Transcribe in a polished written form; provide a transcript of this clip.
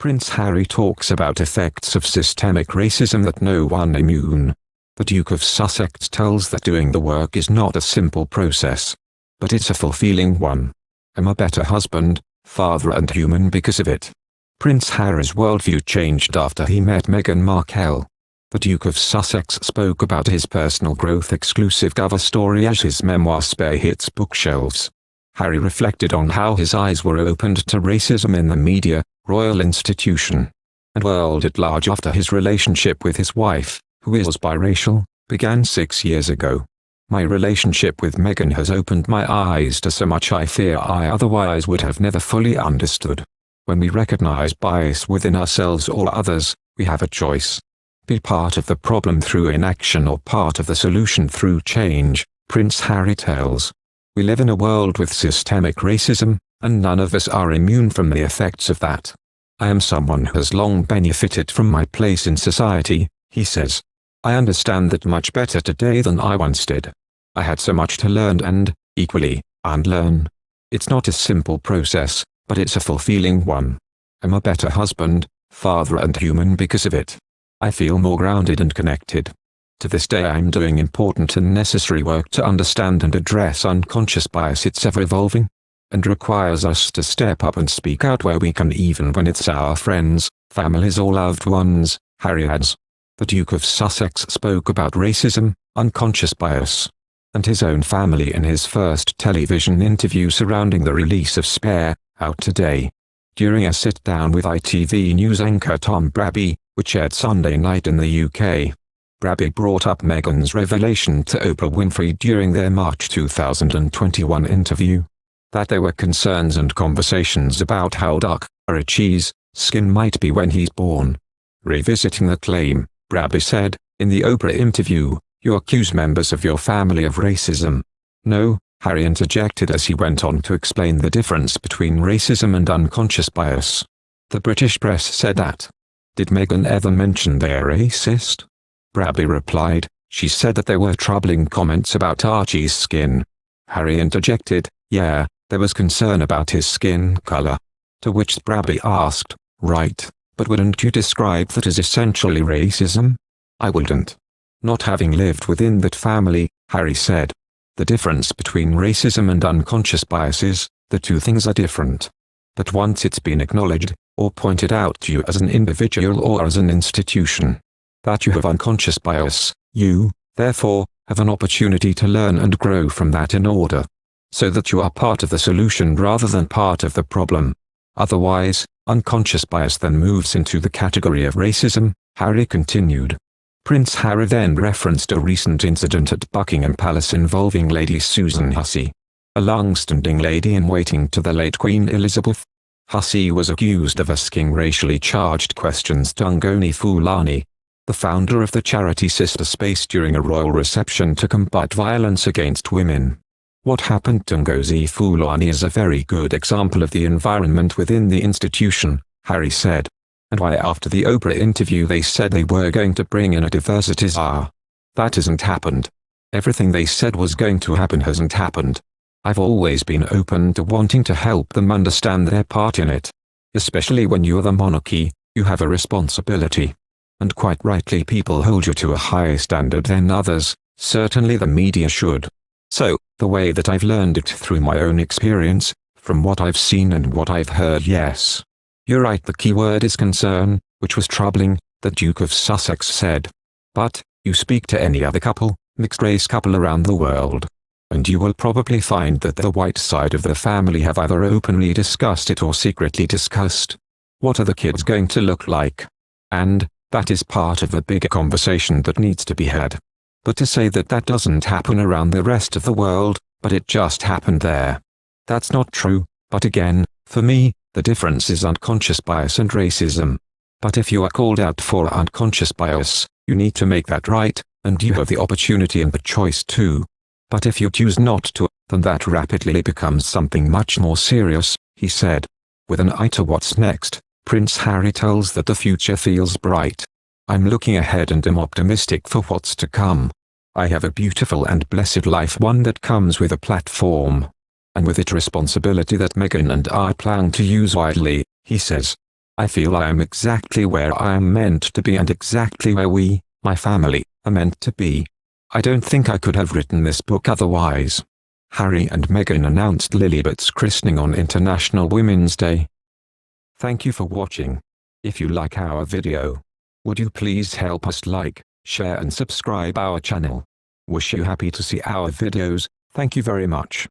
Prince Harry talks about effects of systemic racism that no one immune. The Duke of Sussex tells that doing the work is not a simple process, but it's a fulfilling one. I'm a better husband, father and human because of it. Prince Harry's worldview changed after he met Meghan Markle. The Duke of Sussex spoke about his personal growth exclusive cover story as his memoir Spare hits bookshelves. Harry reflected on how his eyes were opened to racism in the media, royal institution, and world at large after his relationship with his wife, who is biracial, began 6 years ago. My relationship with Meghan has opened my eyes to so much I fear I otherwise would have never fully understood. When we recognize bias within ourselves or others, we have a choice. Be part of the problem through inaction or part of the solution through change, Prince Harry tells. We live in a world with systemic racism, and none of us are immune from the effects of that. I am someone who has long benefited from my place in society, he says. I understand that much better today than I once did. I had so much to learn and, equally, unlearn. It's not a simple process, but it's a fulfilling one. I'm a better husband, father and human because of it. I feel more grounded and connected. To this day I'm doing important and necessary work to understand and address unconscious bias. It's ever-evolving, and requires us to step up and speak out where we can, even when it's our friends, families or loved ones, Harry adds. The Duke of Sussex spoke about racism, unconscious bias, and his own family in his first television interview surrounding the release of Spare, out today. During a sit-down with ITV News anchor Tom Brabby, which aired Sunday night in the UK. Brabby brought up Meghan's revelation to Oprah Winfrey during their March 2021 interview. That there were concerns and conversations about how dark, or a cheese, skin might be when he's born. Revisiting the claim, Brabby said, in the Oprah interview, you accuse members of your family of racism. No, Harry interjected as he went on to explain the difference between racism and unconscious bias. The British press said that. Did Meghan ever mention they're racist? Brabby replied, she said that there were troubling comments about Archie's skin. Harry interjected, yeah, there was concern about his skin color. To which Brabby asked, right, but wouldn't you describe that as essentially racism? I wouldn't. Not having lived within that family, Harry said. The difference between racism and unconscious bias is, the two things are different. But once it's been acknowledged, or pointed out to you as an individual or as an institution, that you have unconscious bias, you, therefore, have an opportunity to learn and grow from that in order, so that you are part of the solution rather than part of the problem. Otherwise, unconscious bias then moves into the category of racism, Harry continued. Prince Harry then referenced a recent incident at Buckingham Palace involving Lady Susan Hussey, a long-standing lady-in-waiting to the late Queen Elizabeth. Hussey was accused of asking racially charged questions to Ngozi Fulani, the founder of the charity Sister Space, during a royal reception to combat violence against women. What happened to Ngozi Fulani is a very good example of the environment within the institution, Harry said. And why after the Oprah interview they said they were going to bring in a diversity czar. That hasn't happened. Everything they said was going to happen hasn't happened. I've always been open to wanting to help them understand their part in it. Especially when you're the monarchy, you have a responsibility. And quite rightly people hold you to a higher standard than others, certainly the media should. So, the way that I've learned it through my own experience, from what I've seen and what I've heard, yes. You're right, the key word is concern, which was troubling, the Duke of Sussex said. But, you speak to any other couple, mixed-race couple around the world, and you will probably find that the white side of the family have either openly discussed it or secretly discussed. What are the kids going to look like? And, that is part of the bigger conversation that needs to be had. But to say that that doesn't happen around the rest of the world, but it just happened there. That's not true, but again, for me, the difference is unconscious bias and racism. But if you are called out for unconscious bias, you need to make that right, and you have the opportunity and the choice to. But if you choose not to, then that rapidly becomes something much more serious, he said. With an eye to what's next, Prince Harry tells that the future feels bright. I'm looking ahead and am optimistic for what's to come. I have a beautiful and blessed life, one that comes with a platform, and with it responsibility that Meghan and I plan to use widely, he says. I feel I am exactly where I am meant to be and exactly where we, my family, are meant to be. I don't think I could have written this book otherwise. Harry and Meghan announced Lilibet's christening on International Women's Day. Thank you for watching. If you like our video, would you please help us like, share and subscribe our channel. Wish you happy to see our videos. Thank you very much.